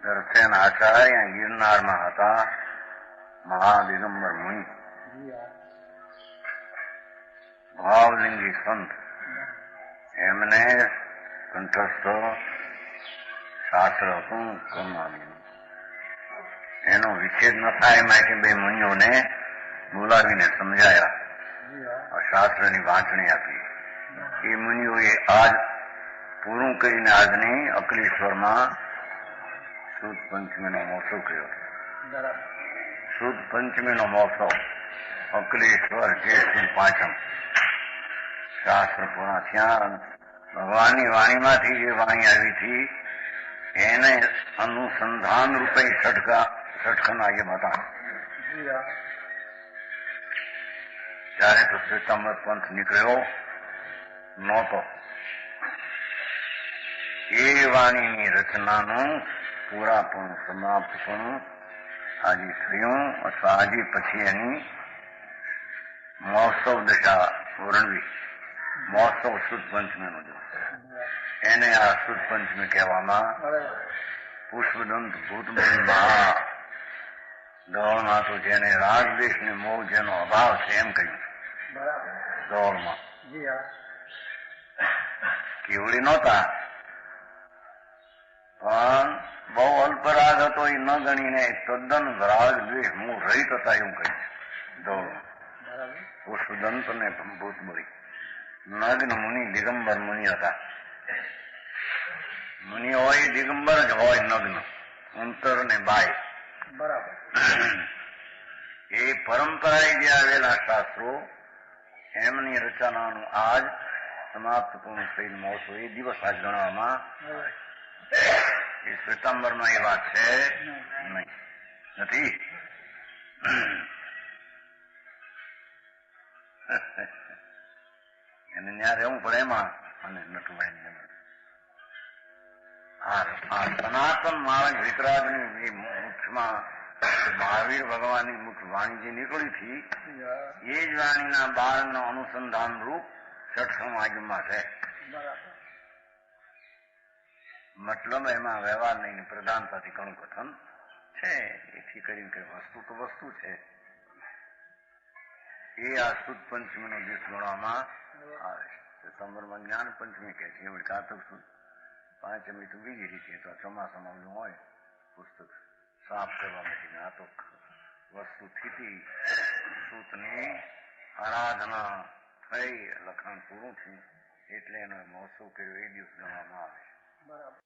દર્શન આચાર્ય ગિરનારમાં હતા મહાદિગંબર મુનિ, ભાવલિંગી સંત. એમને કંઠસ્થ શાસ્ત્ર હતું કર્માનું. એનો વિચ્છેદ ન થાય માટે બે મુનિઓને બોલાવીને સમજાયા, શાસ્ત્રની વાંચણી આપી. એ મુનિઓએ આજ પૂરું કરીને આજની અકલેશ્વરમાં સુદ પંચમીનો મહોત્સવ કર્યો. સુદ પંચમીનો મહોત્સવ અકલેશ્વર જેઠ પાંચમ શાસ્ત્ર પૂર્ણ થયા. ભગવાનની વાણીમાંથી જે વાણી આવી હતી એને અનુસંધાન રૂપે સટખના એમ હતા. ત્યારે તો શ્વેતાંબર પંથ નીકળ્યો નહોતો. એ વાણીની રચનાનું પૂરાપણું સમાપ્તપણું આજે થયું, અથવા આજે પછી એની મહોત્સવ દશા વર્ણવી. મહોત્સવ સુદ પંચમીનો દિવસ, એને આ સુદ પંચમી કહેવામાં. પુષ્પદંત ભૂતબળી મહા દોડમાં તો જેને રાગદેશ ને મોહ જેનો અભાવ છે એમ કહ્યું. દોડમાં કેવડી નહોતા, પણ બહુ અલ્પરાગ હતો એ ન ગણીને તદ્દન રાગ દ્વેષ મોહ રહિત હતા એવું કહ્યું. દોડમાં પુષ્પદંત ને ભૂતબળી નગ્ન મુનિ દિગંબર મુનિ હતા. મુનિ હોય દિગંબર જ હોય, નગ્ન અંતર ને બાય. બરાબર. એ પરંપરાએ જે આવેલા શાસ્ત્રો એમની રચનાનું આજ સમાપ્ત પૂર્ણ થયેલ મહોત્સવ એ દિવસ આજ ગણવામાં. એ શ્વેતાંબરમાં એ વાત છે નહીં, નથી. એને ત્યાં રહેવું પડે એમાં. અને નટુભાઈ આ સનાતન માર્ગ વિતરાગની મુખ્યમાં મહાવીર ભગવાનની મુખ્ય વાણી જે નીકળી હતી એ જ વાણીના બાળનો અનુસંધાન રૂપ સત્સંગ આજમાં છે. મતલબ એમાં વ્યવહાર નહીં, પ્રધાનતાથી ઘણું કથન છે. એથી કરીને કે વસ્તુ તો વસ્તુ છે. એ આ સુદ પંચમીનો દિવસ ગણવામાં આવે છે. સપ્ટેમ્બરમાં જ્ઞાન પંચમી કહે છે, એવડી કાતક સુદ પાંચમી તો બીજી રીતે. તો ચોમાસામાં ઓલું હોય પુસ્તક સાફ કરવા માટે. આ તો વસ્તુ સ્થિતિ સૂતની આરાધના થઈ, લખાણ પૂરું થયું એટલે એનો મહોત્સવ કર્યો એ દિવસ ગણવામાં આવે છે. બરાબર.